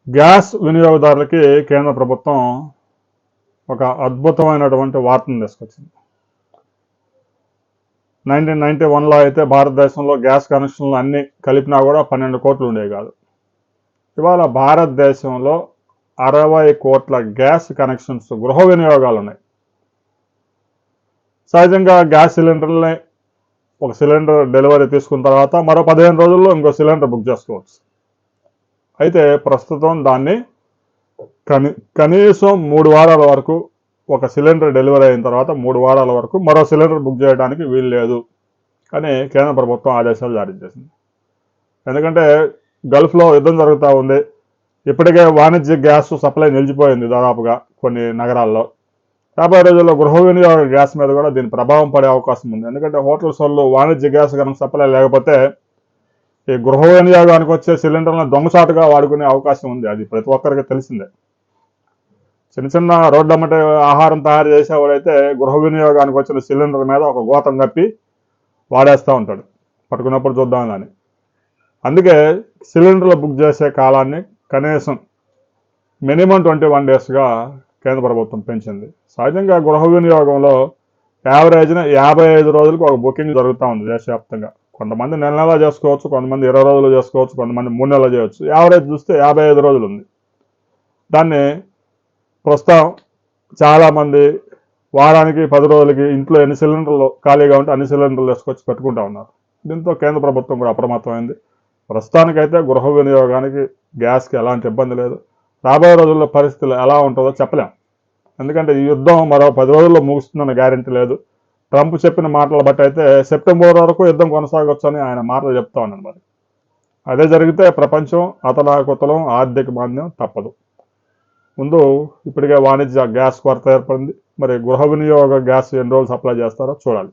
Gas వినియోగదారులకి కేంద్ర ప్రభుత్వం ఒక అద్భుతమైనటువంటి వార్తను తీసుకొచ్చింది. 1991లో అయితే భారతదేశంలో గ్యాస్ కనెక్షన్లు అన్నీ కలిపినా కూడా 12 కోట్లు ఉండేవి కాదు. ఇవాళ భారతదేశంలో 60 కోట్ల గ్యాస్ కనెక్షన్స్ గృహ వినియోగాలు ఉన్నాయి. సహజంగా గ్యాస్ సిలిండర్ని ఒక సిలిండర్ డెలివరీ తీసుకున్న తర్వాత మరో 15 రోజుల్లో ఇంకో సిలిండర్ బుక్ చేసుకోవచ్చు. అయితే ప్రస్తుతం దాన్ని కనీసం 3 వారాల వరకు, ఒక సిలిండర్ డెలివరీ అయిన తర్వాత 3 వారాల వరకు మరో సిలిండర్ బుక్ చేయడానికి వీలు లేదు అని కేంద్ర ప్రభుత్వం ఆదేశాలు జారీ చేసింది. ఎందుకంటే గల్ఫ్లో యుద్ధం జరుగుతూ ఉంది. ఇప్పటికే వాణిజ్య గ్యాస్ సప్లై నిలిచిపోయింది దాదాపుగా కొన్ని నగరాల్లో. రాబోయే రోజుల్లో గృహ వినియోగ గ్యాస్ మీద కూడా దీని ప్రభావం పడే అవకాశం ఉంది. ఎందుకంటే హోటల్స్ వాళ్ళు వాణిజ్య గ్యాస్ కనుక సప్లై లేకపోతే ఈ గృహ వినియోగానికి వచ్చే సిలిండర్లను దొంగసాటుగా వాడుకునే అవకాశం ఉంది. అది ప్రతి ఒక్కరికి తెలిసిందే. చిన్న చిన్న రోడ్లమ్మటే ఆహారం తయారు చేసేవాడైతే గృహ వినియోగానికి వచ్చిన సిలిండర్ మీద ఒక గోతం కప్పి వాడేస్తూ ఉంటాడు, పట్టుకున్నప్పుడు చూద్దామని. అందుకే సిలిండర్లు బుక్ చేసే కాలాన్ని కనీసం మినిమం 21 డేస్గా కేంద్ర ప్రభుత్వం పెంచింది. సహజంగా గృహ వినియోగంలో యావరేజ్న 55 రోజులకు ఒక బుకింగ్ జరుగుతూ ఉంది దేశవ్యాప్తంగా. కొంతమంది నెల చేసుకోవచ్చు, కొంతమంది 20 రోజులు చేసుకోవచ్చు, కొంతమంది 3 నెలలు చేయవచ్చు. యావరేజ్ చూస్తే 55 రోజులు ఉంది. దాన్ని ప్రస్తుతం చాలామంది వారానికి 10 రోజులకి ఇంట్లో ఎన్ని సిలిండర్లు ఖాళీగా ఉంటే అన్ని సిలిండర్లు వేసుకొచ్చి పెట్టుకుంటూ ఉన్నారు. దీంతో కేంద్ర ప్రభుత్వం కూడా అప్రమత్తమైంది. ప్రస్తుతానికైతే గృహ వినియోగానికి గ్యాస్కి ఎలాంటి ఇబ్బంది లేదు. రాబోయే రోజుల్లో పరిస్థితులు ఎలా ఉంటుందో చెప్పలేం. ఎందుకంటే ఈ యుద్ధం మరో 10 రోజుల్లో ముగుస్తుందన్న గ్యారెంటీ లేదు. ట్రంప్ చెప్పిన మాటలు బట్టి అయితే సెప్టెంబర్ వరకు యుద్ధం కొనసాగొచ్చు అని ఆయన మాటలు చెప్తా ఉన్నాడు. మరి అదే జరిగితే ప్రపంచం అతలాకుతలం, ఆర్థిక మాంద్యం తప్పదు. ముందు ఇప్పటికే వాణిజ్య గ్యాస్ కొరత ఏర్పడింది. మరి గృహ వినియోగ గ్యాస్ ఎన్ని రోజులు సప్లై చేస్తారో చూడాలి.